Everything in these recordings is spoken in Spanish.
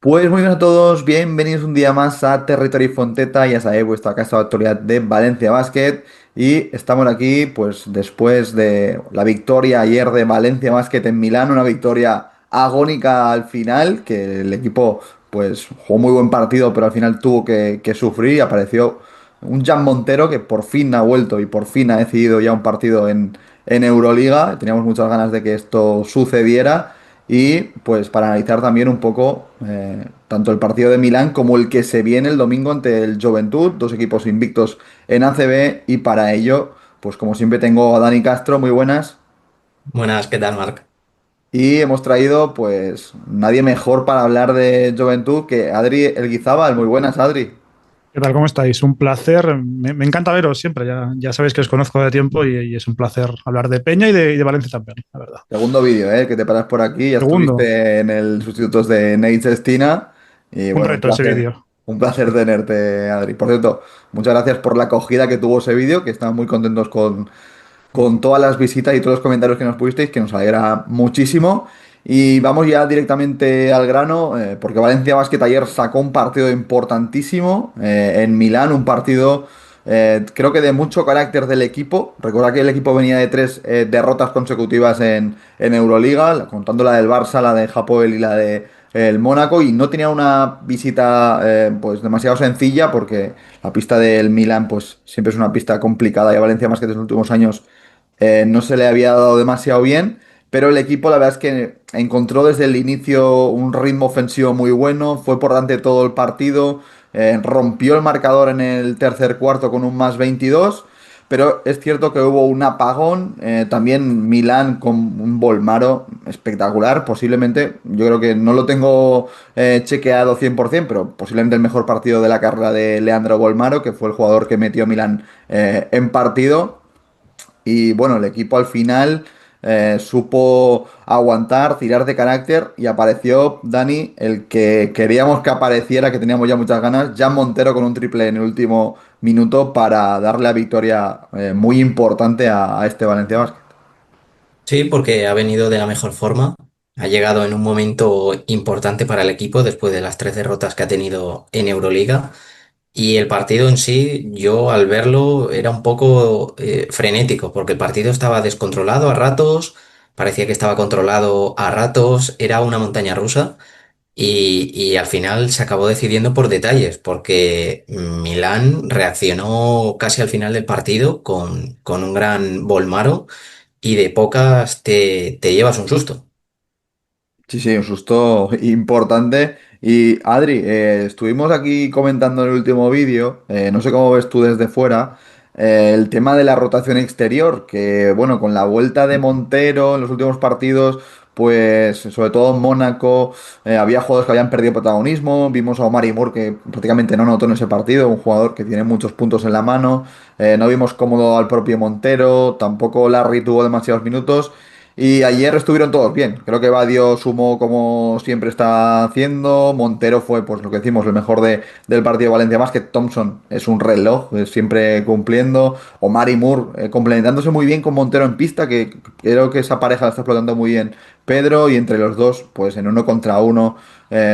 Pues muy bien a todos, bienvenidos un día más a Territory Fonteta, ya sabéis, vuestra casa de actualidad de Valencia Basket. Y estamos aquí, pues después de la victoria ayer de Valencia Basket en Milán, una victoria agónica al final, que el equipo pues jugó muy buen partido, pero al final tuvo que sufrir y apareció un Jan Montero que por fin ha vuelto y por fin ha decidido ya un partido en Euroliga. Teníamos muchas ganas de que esto sucediera. Y pues para analizar también un poco tanto el partido de Milán como el que se viene el domingo ante el Juventud, dos equipos invictos en ACB. Y para ello, pues como siempre tengo a Dani Castro, muy buenas. Buenas, ¿qué tal, Marc? Y hemos traído pues nadie mejor para hablar de Juventud que Adri Elguizábal, muy buenas Adri. ¿Qué tal? ¿Cómo estáis? Un placer. Me encanta veros siempre. Ya sabéis que os conozco de tiempo y es un placer hablar de Peña y de Valencia también, la verdad. Segundo vídeo, que te paras por aquí, ya Segundo, estuviste en el Sustitutos de Nate Estina y un bueno, reto ese vídeo. un placer tenerte, Adri. Por cierto, muchas gracias por la acogida que tuvo ese vídeo, que estamos muy contentos con todas las visitas y todos los comentarios que nos pusisteis, que nos alegra muchísimo. Y vamos ya directamente al grano, porque Valencia Basket ayer sacó un partido importantísimo en Milán, un partido creo que de mucho carácter del equipo. Recuerda que el equipo venía de tres derrotas consecutivas en Euroliga, contando la del Barça, la de Hapoel y la de el Mónaco, y no tenía una visita pues demasiado sencilla porque la pista del Milán pues siempre es una pista complicada y a Valencia más que en los últimos años no se le había dado demasiado bien, pero el equipo la verdad es que encontró desde el inicio un ritmo ofensivo muy bueno, fue por delante todo el partido, rompió el marcador en el tercer cuarto con un más 22. Pero es cierto que hubo un apagón, también Milán con un Bolmaro espectacular, posiblemente, yo creo que no lo tengo chequeado 100%, pero posiblemente el mejor partido de la carrera de Leandro Bolmaro, que fue el jugador que metió Milán en partido. Y bueno, el equipo al final supo aguantar, tirar de carácter y apareció Dani, el que queríamos que apareciera, que teníamos ya muchas ganas, Jan Montero con un triple en el último minuto para darle la victoria muy importante a este Valencia Basket. Sí, porque ha venido de la mejor forma, ha llegado en un momento importante para el equipo después de las tres derrotas que ha tenido en Euroliga y el partido en sí, yo al verlo era un poco frenético porque el partido estaba descontrolado a ratos, parecía que estaba controlado a ratos, era una montaña rusa y al final se acabó decidiendo por detalles porque Milán reaccionó casi al final del partido con un gran Bolmaro y de pocas te llevas un susto. Sí, sí, un susto importante. Y Adri, estuvimos aquí comentando en el último vídeo, no sé cómo ves tú desde fuera, el tema de la rotación exterior, que bueno, con la vuelta de Montero en los últimos partidos, pues sobre todo en Mónaco, había jugadores que habían perdido protagonismo, vimos a Omar Moore que prácticamente no notó en ese partido, un jugador que tiene muchos puntos en la mano, no vimos cómodo al propio Montero, tampoco Larry tuvo demasiados minutos. Y ayer estuvieron todos bien. Creo que Badio sumó como siempre está haciendo. Montero fue, pues lo que decimos, el mejor del partido de Valencia más que Thompson. Es un reloj, siempre cumpliendo. Omar y Moore complementándose muy bien con Montero en pista, que creo que esa pareja la está explotando muy bien Pedro. Y entre los dos, pues en uno contra uno,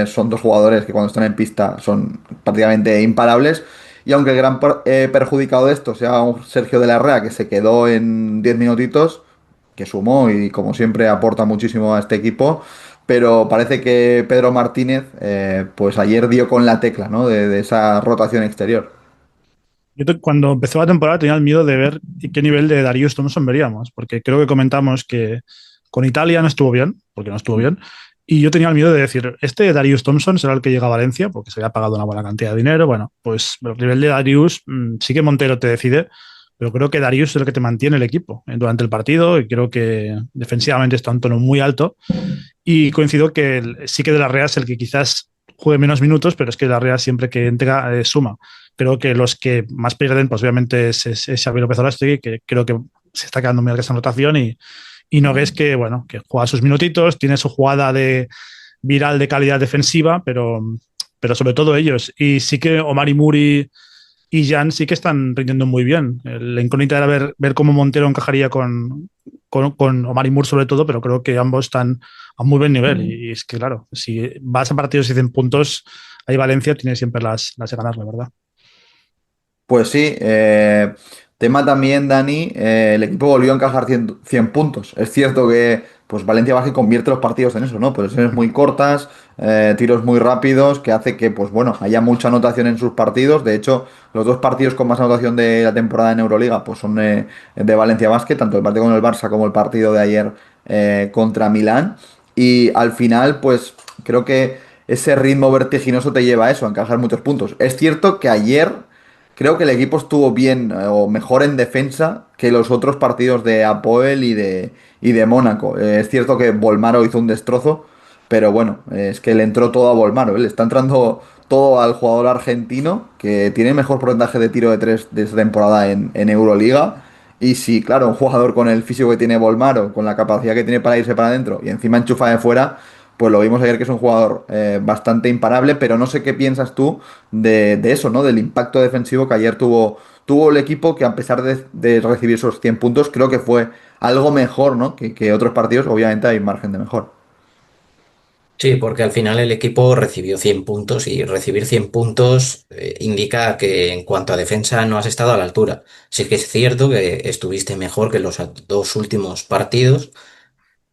son dos jugadores que cuando están en pista son prácticamente imparables. Y aunque el gran perjudicado de esto sea un Sergio de la Rea, que se quedó en 10 minutitos que sumó y como siempre aporta muchísimo a este equipo, pero parece que Pedro Martínez pues ayer dio con la tecla, ¿no? De esa rotación exterior. Cuando empezó la temporada tenía el miedo de ver qué nivel de Darius Thompson veríamos, porque creo que comentamos que con Italia no estuvo bien, porque no estuvo bien, y yo tenía el miedo de decir, este Darius Thompson será el que llega a Valencia, porque se había pagado una buena cantidad de dinero. Bueno, pues el nivel de Darius, sí que Montero te decide, pero creo que Darius es el que te mantiene el equipo durante el partido, y creo que defensivamente está a un tono muy alto, y coincido que sí que de la Real es el que quizás juegue menos minutos, pero es que la Real siempre que entra suma. Creo que los que más pierden, pues obviamente es Xavi López Olastegui, que creo que se está quedando muy alta en rotación, y Nogués que, bueno, que juega sus minutitos, tiene su jugada de viral de calidad defensiva, pero sobre todo ellos. Y sí que Omar y Muri y Jan sí que están rindiendo muy bien. La incógnita era ver cómo Montero encajaría con Omar y Moore sobre todo, pero creo que ambos están a muy buen nivel. Y es que, claro, si vas a partidos y 100 puntos, ahí Valencia tiene siempre las de ganar, la verdad. Pues sí, tema también, Dani, el equipo volvió a encajar 100 puntos. Es cierto que pues Valencia Basket convierte los partidos en eso, ¿no? Posiciones muy cortas, tiros muy rápidos, que hace que, pues bueno, haya mucha anotación en sus partidos. De hecho, los dos partidos con más anotación de la temporada en Euroliga, pues son de Valencia Basket, tanto el partido con el Barça como el partido de ayer contra Milán. Y al final, pues creo que ese ritmo vertiginoso te lleva a eso, a encajar muchos puntos. Es cierto que ayer creo que el equipo estuvo bien o mejor en defensa que los otros partidos de Apoel y de Mónaco. Es cierto que Bolmaro hizo un destrozo, pero bueno, es que le entró todo a Bolmaro. Le está entrando todo al jugador argentino que tiene mejor porcentaje de tiro de tres de esta temporada en Euroliga. Y sí, claro, un jugador con el físico que tiene Bolmaro, con la capacidad que tiene para irse para adentro y encima enchufa de fuera, pues lo vimos ayer que es un jugador bastante imparable, pero no sé qué piensas tú de eso, ¿no? Del impacto defensivo que ayer tuvo el equipo, que a pesar de recibir esos 100 puntos, creo que fue algo mejor, ¿no? Que otros partidos, obviamente hay margen de mejor. Sí, porque al final el equipo recibió 100 puntos y recibir 100 puntos indica que en cuanto a defensa no has estado a la altura. Sí que es cierto que estuviste mejor que los dos últimos partidos,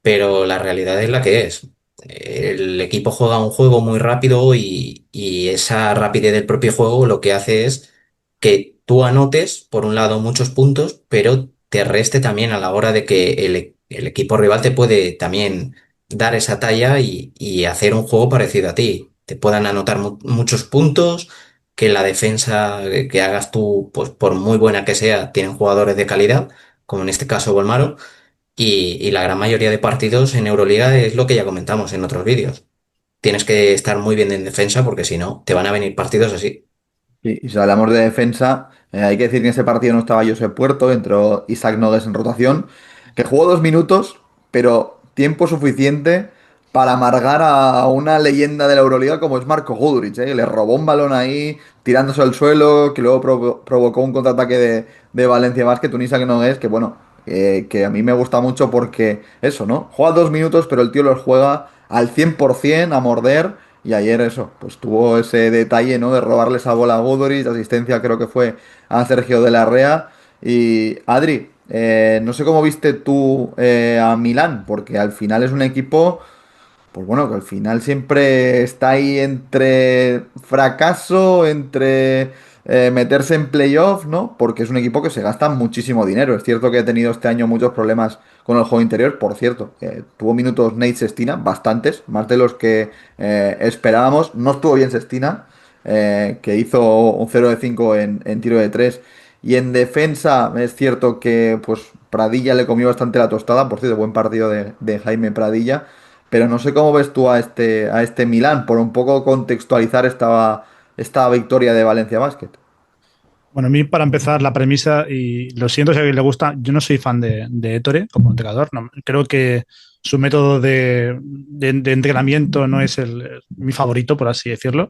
pero la realidad es la que es. El equipo juega un juego muy rápido y esa rapidez del propio juego lo que hace es que tú anotes, por un lado, muchos puntos, pero te reste también a la hora de que el equipo rival te puede también dar esa talla y hacer un juego parecido a ti. Te puedan anotar muchos puntos, que la defensa que hagas tú, pues por muy buena que sea, tienen jugadores de calidad, como en este caso Bolmaro y la gran mayoría de partidos en Euroliga es lo que ya comentamos en otros vídeos. Tienes que estar muy bien en defensa porque si no, te van a venir partidos así. Y si hablamos de defensa, hay que decir que en ese partido no estaba Josep Puerto, entró Isaac Nogues en rotación, que jugó 2 minutos, pero tiempo suficiente para amargar a una leyenda de la Euroliga como es Marco Guduric, ¿eh? Le robó un balón ahí, tirándose al suelo, que luego provocó un contraataque de Valencia Basket, un Isaac Nogues, que bueno, que a mí me gusta mucho porque eso, ¿no? Juega 2 minutos, pero el tío los juega al 100% a morder. Y ayer eso, pues tuvo ese detalle, ¿no? De robarle esa bola a Guduric, asistencia creo que fue a Sergio de la Rea. Y Adri, no sé cómo viste tú a Milán, porque al final es un equipo, pues bueno, que al final siempre está ahí entre fracaso, entre meterse en playoff, ¿no? Porque es un equipo que se gasta muchísimo dinero. Es cierto que ha tenido este año muchos problemas con el juego interior, por cierto. Tuvo minutos Nate Sestina, bastantes, más de los que esperábamos. No estuvo bien Sestina, que hizo un 0 de 5 en tiro de 3. Y en defensa es cierto que pues Pradilla le comió bastante la tostada, por cierto, buen partido de Jaime Pradilla. Pero no sé cómo ves tú a este Milán, por un poco contextualizar esta victoria de Valencia Basket. Bueno, a mí, para empezar, la premisa, y lo siento si a alguien le gusta, yo no soy fan de Ettore como entrenador. No, creo que su método de entrenamiento no es mi favorito, por así decirlo.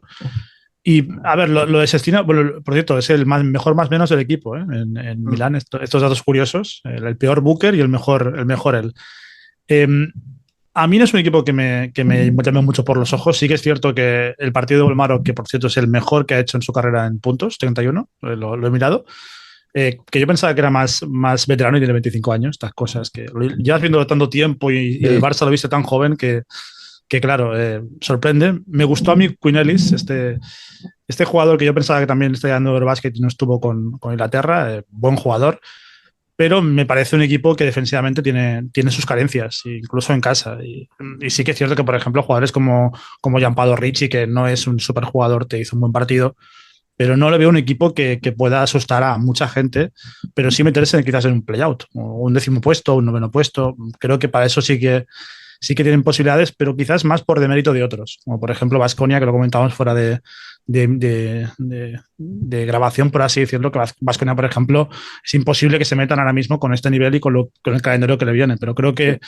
Y a ver, lo de Sestina, bueno, por cierto, es el mejor más menos del equipo, ¿eh? En Milán, estos datos curiosos, el peor Booker y el mejor él. Eh, a mí no es un equipo que me llame mucho por los ojos. Sí que es cierto que el partido de Bolmaro, que por cierto es el mejor que ha hecho en su carrera en puntos, 31, lo he mirado, que yo pensaba que era más veterano y tiene 25 años, estas cosas que llevas viendo tanto tiempo y el Sí. Barça lo viste tan joven que claro, sorprende. Me gustó a mí Quinn Ellis, este jugador que yo pensaba que también está dando Eurobasket y no estuvo con Inglaterra, buen jugador, pero me parece un equipo que defensivamente tiene sus carencias, incluso en casa. Y sí que es cierto que, por ejemplo, jugadores como Gianpaolo Ricci, que no es un superjugador, te hizo un buen partido, pero no le veo un equipo que pueda asustar a mucha gente, pero sí meterse quizás en un playout, o un 10º puesto, un 9º puesto. Creo que para eso sí que tienen posibilidades, pero quizás más por demérito de otros, como por ejemplo Baskonia, que lo comentábamos fuera de grabación, por así decirlo, que Baskonia, por ejemplo, es imposible que se metan ahora mismo con este nivel y con el calendario que le viene, pero creo que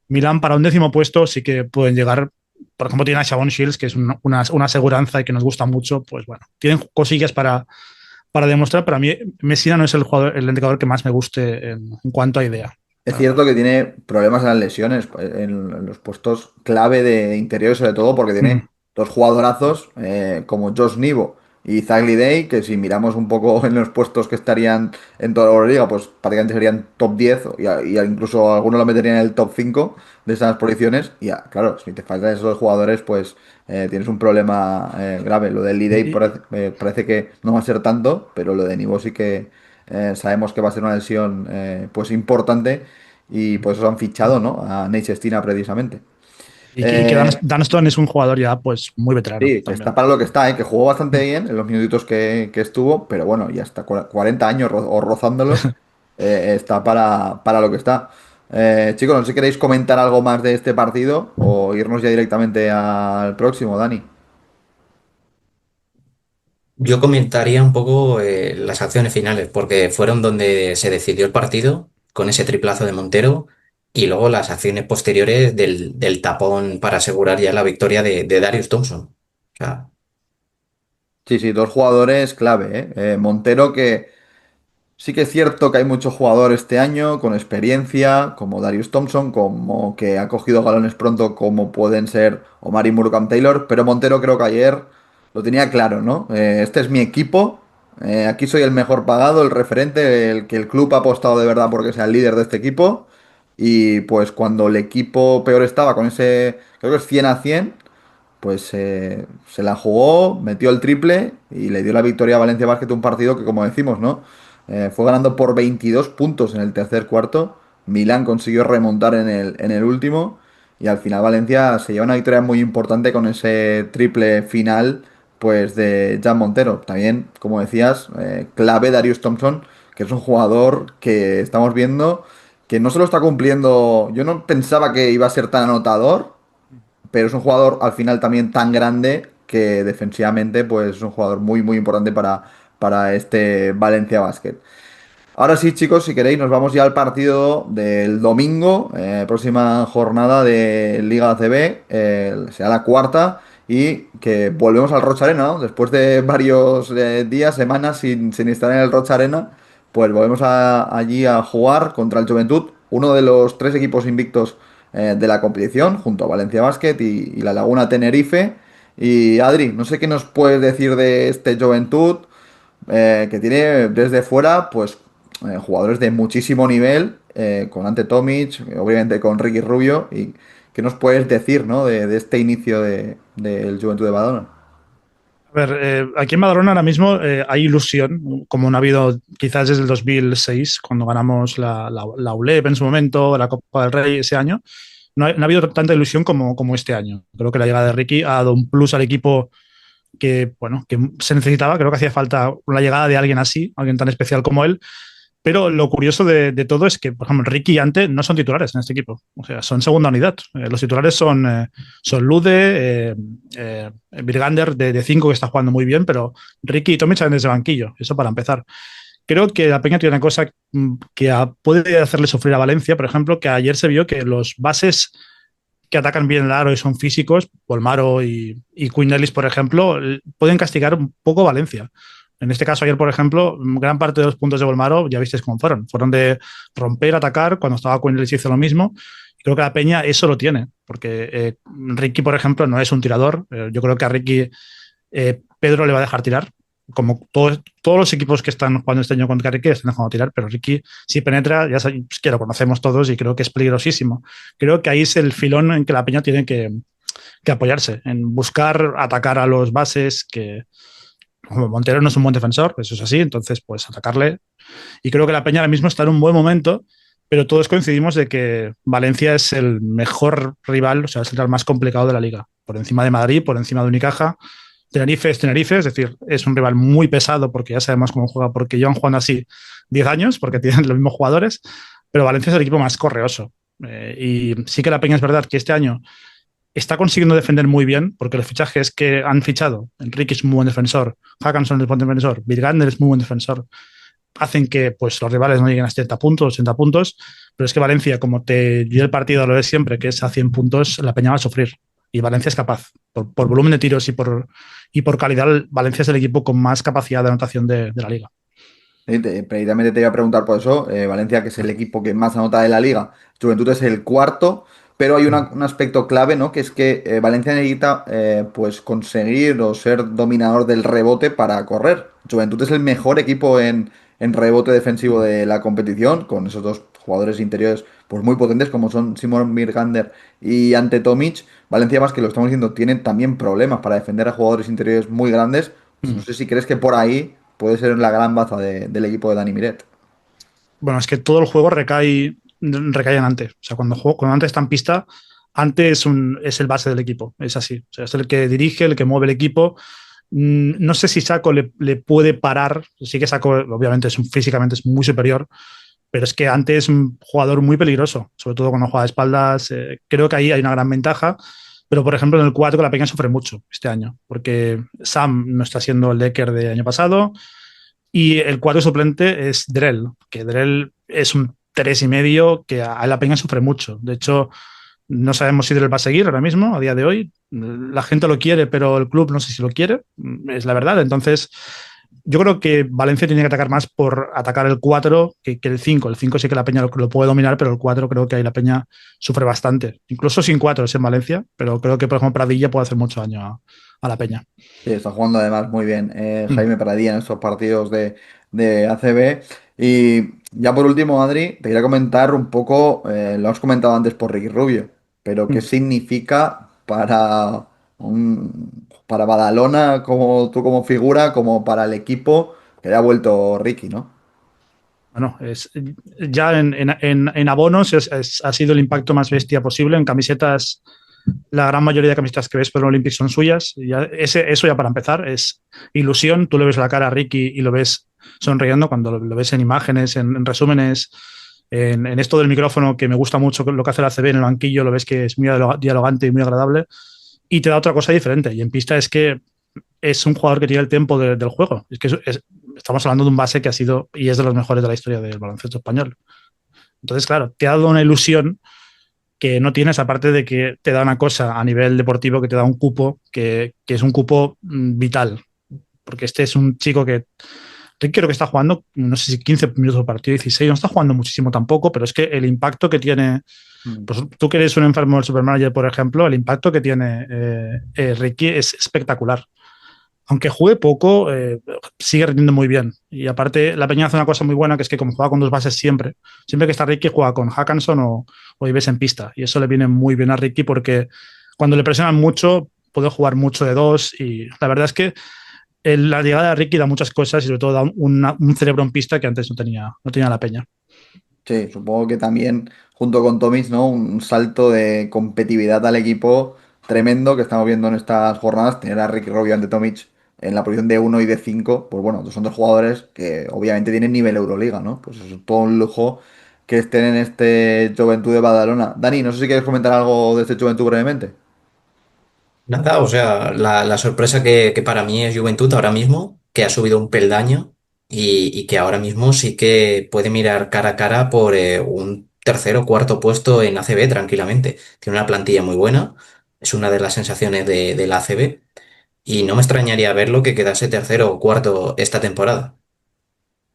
Milán para un 10º puesto sí que pueden llegar. Por ejemplo, tiene a Shavon Shields, que es una aseguranza y que nos gusta mucho. Pues bueno, tienen cosillas para demostrar, pero a mí Messina no es el entrenador que más me guste en cuanto a idea. Es cierto que tiene problemas en las lesiones, en los puestos clave de interiores, sobre todo porque Mm. tiene dos jugadorazos como Josh Nivo y Zagly Day, que si miramos un poco en los puestos que estarían en toda la liga, pues prácticamente serían top 10 y incluso algunos lo meterían en el top 5 de esas posiciones. Y claro, si te faltan esos dos jugadores, pues tienes un problema grave. Lo de Lee Day Y, parece que no va a ser tanto, pero lo de Nivo sí que sabemos que va a ser una lesión pues importante y por eso han fichado, ¿no? A Nate Stina precisamente. que Eh, Dunston es un jugador ya pues muy veterano sí, que está también. para lo que está, que jugó bastante Mm. bien en los minutitos que estuvo, pero bueno, ya está 40 años o rozándolos, está para lo que está. Chicos, no sé si queréis comentar algo más de este partido o irnos ya directamente al próximo, Dani. Yo comentaría un poco las acciones finales, porque fueron donde se decidió el partido con ese triplazo de Montero y luego las acciones posteriores del tapón para asegurar ya la victoria de Darius Thompson. O sea, Sí, sí, dos jugadores clave, ¿eh? Montero que sí que es cierto que hay muchos jugadores este año con experiencia, como Darius Thompson, como que ha cogido galones pronto, como pueden ser Omar y Murcam Taylor, pero Montero creo que ayer lo tenía claro, ¿no? Este es mi equipo, aquí soy el mejor pagado, el referente, el que el club ha apostado de verdad porque sea el líder de este equipo, y pues cuando el equipo peor estaba con ese, creo que es 100-100 pues se la jugó, metió el triple y le dio la victoria a Valencia Basket, un partido que, como decimos, ¿no? Fue ganando por 22 puntos en el tercer cuarto. Milán consiguió remontar en el último y al final Valencia se lleva una victoria muy importante con ese triple final, pues de Jan Montero. También, como decías, clave Darius Thompson, que es un jugador que estamos viendo que no solo está cumpliendo. Yo no pensaba que iba a ser tan anotador, pero es un jugador al final también tan grande que defensivamente pues es un jugador muy muy importante para este Valencia Basket. Ahora sí, chicos, si queréis, nos vamos ya al partido del domingo, próxima jornada de Liga ACB, será la cuarta, y que volvemos al Rocha Arena, ¿no? Después de varios días, semanas sin estar en el Rocha Arena, pues volvemos allí a jugar contra el Juventud, uno de los tres equipos invictos de la competición, junto a Valencia Basket y la Laguna Tenerife. Y Adri, no sé qué nos puedes decir de este Juventud que tiene desde fuera, pues jugadores de muchísimo nivel, con Ante Tomic, obviamente con Ricky Rubio, y qué nos puedes decir, ¿no? de este inicio del Juventud de Badalona. A ver, aquí en Badalona ahora mismo hay ilusión, como no ha habido quizás desde el 2006, cuando ganamos la ULEP en su momento, la Copa del Rey ese año. No ha habido tanta ilusión como este año. Creo que la llegada de Ricky ha dado un plus al equipo que, bueno, que se necesitaba. Creo que hacía falta una llegada de alguien así, alguien tan especial como él. Pero lo curioso de todo es que, por ejemplo, Ricky y Ante no son titulares en este equipo. O sea, son segunda unidad. Los titulares son Lude, Virgander de 5 que está jugando muy bien, pero Ricky y Tomic salen desde banquillo. Eso para empezar. Creo que la Peña tiene una cosa que puede hacerle sufrir a Valencia, por ejemplo, que ayer se vio que los bases que atacan bien el aro y son físicos, Polmaro y Quinn Ellis, por ejemplo, pueden castigar un poco a Valencia. En este caso, ayer, por ejemplo, gran parte de los puntos de Volmaro, ya visteis cómo fueron. Fueron de romper, atacar. Cuando estaba Quinn Ellis hizo lo mismo. Creo que la Peña eso lo tiene, porque Ricky, por ejemplo, no es un tirador. Yo creo que a Ricky Pedro le va a dejar tirar, como todos los equipos que están jugando este año contra Ricky están dejando tirar, pero Ricky si penetra, ya pues, que lo conocemos todos y creo que es peligrosísimo. Creo que ahí es el filón en que la Peña tiene que apoyarse, en buscar atacar a los bases que como Montero no es un buen defensor, eso es así, entonces pues atacarle. Y creo que la Peña ahora mismo está en un buen momento, pero todos coincidimos de que Valencia es el mejor rival, o sea, es el rival más complicado de la liga, por encima de Madrid, por encima de Unicaja. Tenerife, es decir, es un rival muy pesado porque ya sabemos cómo juega, porque llevan jugando así 10 años, porque tienen los mismos jugadores, pero Valencia es el equipo más correoso. Y sí que la Peña es verdad que este año está consiguiendo defender muy bien, porque los fichajes que han fichado, Enrique es muy buen defensor, Hackanson es buen defensor, Virgander es muy buen defensor, hacen que pues, los rivales no lleguen a 70 puntos, 80 puntos, pero es que Valencia, como te dio el partido lo de siempre, que es a 100 puntos, la Peña va a sufrir. Y Valencia es capaz. Por volumen de tiros y por calidad, Valencia es el equipo con más capacidad de anotación de la liga. Precisamente te iba a preguntar por eso. Valencia, que es el equipo que más anota de la liga, Juventud es el cuarto, pero hay Mm. un aspecto clave, ¿no? Que es que Valencia necesita pues conseguir o ser dominador del rebote para correr. Juventud es el mejor equipo en rebote defensivo de la competición, con esos dos jugadores interiores pues muy potentes como son Simon Mirgander y Ante Tomic. Valencia, más que lo estamos diciendo, tiene también problemas para defender a jugadores interiores muy grandes. Pues no Mm. sé si crees que por ahí puede ser la gran baza del equipo de Dani Miret. Bueno, es que todo el juego recae en Ante. O sea, cuando Ante está en pista, Ante es el base del equipo. Es así. O sea, es el que dirige, el que mueve el equipo. No sé si Saco le puede parar. Sí que Saco, obviamente, físicamente es muy superior, pero es que Ante es un jugador muy peligroso, sobre todo cuando juega de espaldas. Creo que ahí hay una gran ventaja. Pero, por ejemplo, en el 4 la Peña sufre mucho este año, porque Sam no está siendo el Decker de año pasado. Y el cuadro suplente es Drell, que Drell es un 3,5 que a la Peña sufre mucho. De hecho, no sabemos si Drell va a seguir ahora mismo, a día de hoy. La gente lo quiere, pero el club no sé si lo quiere, es la verdad. Entonces, yo creo que Valencia tiene que atacar más por atacar el 4 que el 5. El 5 sí que la Peña lo puede dominar, pero el 4 creo que ahí la Peña sufre bastante. Incluso sin 4 es en Valencia, pero creo que, por ejemplo, Pradilla puede hacer mucho daño a la Peña. Sí, está jugando además muy bien Mm. Jaime Pradilla en estos partidos de ACB. Y ya por último, Adri, te quería comentar un poco, lo has comentado antes por Ricky Rubio, pero ¿qué Mm. significa para Badalona como tú como figura, como para el equipo que haya vuelto Ricky, ¿no? Bueno, ya en abonos ha sido el impacto más bestia posible. En camisetas, la gran mayoría de camisetas que ves por el Olympic son suyas. Eso ya para empezar es ilusión. Tú le ves la cara a Ricky y lo ves sonriendo cuando lo ves en imágenes, en resúmenes, en esto del micrófono, que me gusta mucho lo que hace la CB en el banquillo, lo ves que es muy dialogante y muy agradable. Y te da otra cosa diferente. Y en pista es que es un jugador que tiene el tiempo del juego. Es que estamos hablando de un base que ha sido y es de los mejores de la historia del baloncesto español. Entonces, claro, te ha dado una ilusión que no tienes, aparte de que te da una cosa a nivel deportivo, que te da un cupo, que es un cupo vital. Porque este es un chico que creo que está jugando, no sé si 15 minutos por partido, 16, no está jugando muchísimo tampoco, pero es que el impacto que tiene, Mm. pues tú que eres un enfermo del Supermanager, por ejemplo, el impacto que tiene Ricky es espectacular. Aunque juegue poco, sigue rindiendo muy bien. Y aparte, la Peña hace una cosa muy buena, que es que como juega con dos bases siempre, siempre que está Ricky juega con Hackanson o Ives en pista. Y eso le viene muy bien a Ricky porque cuando le presionan mucho, puede jugar mucho de dos. Y la verdad es que la llegada de Ricky da muchas cosas y sobre todo da un cerebro en pista que antes no tenía la Peña. Sí, supongo que también junto con Tomic, ¿no? Un salto de competitividad al equipo tremendo que estamos viendo en estas jornadas. Tener a Ricky Rubio ante Tomic en la posición de uno y de 5 pues bueno, son dos jugadores que obviamente tienen nivel Euroliga, ¿no? Pues es todo un lujo que estén en este Juventud de Badalona. Dani, no sé si quieres comentar algo de este Juventud brevemente. Nada, o sea, la sorpresa que para mí es Juventud ahora mismo, que ha subido un peldaño y que ahora mismo sí que puede mirar cara a cara por un tercer o cuarto puesto en ACB tranquilamente. Tiene una plantilla muy buena, es una de las sensaciones de la ACB y no me extrañaría verlo que quedase tercero o cuarto esta temporada.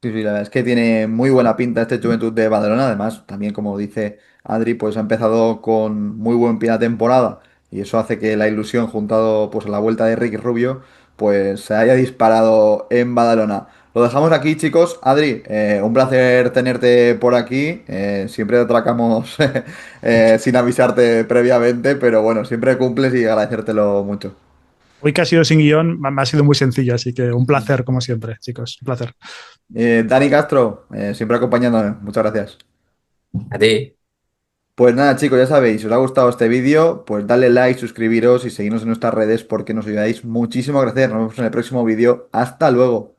Sí, sí, la verdad es que tiene muy buena pinta este Juventud de Badalona. Además, también como dice Adri, pues ha empezado con muy buen pie la temporada y eso hace que la ilusión juntado pues a la vuelta de Ricky Rubio pues se haya disparado en Badalona. Lo dejamos aquí, chicos. Adri, un placer tenerte por aquí. Siempre te atracamos sin avisarte previamente, pero bueno, siempre cumples y agradecértelo mucho. Hoy que ha sido sin guión, me ha sido muy sencillo, así que un placer como siempre, chicos, un placer. Dani Castro, siempre acompañándome. Muchas gracias. A ti. Pues nada, chicos, ya sabéis, si os ha gustado este vídeo, pues dale like, suscribiros y seguirnos en nuestras redes porque nos ayudáis muchísimo. Gracias, nos vemos en el próximo vídeo. Hasta luego.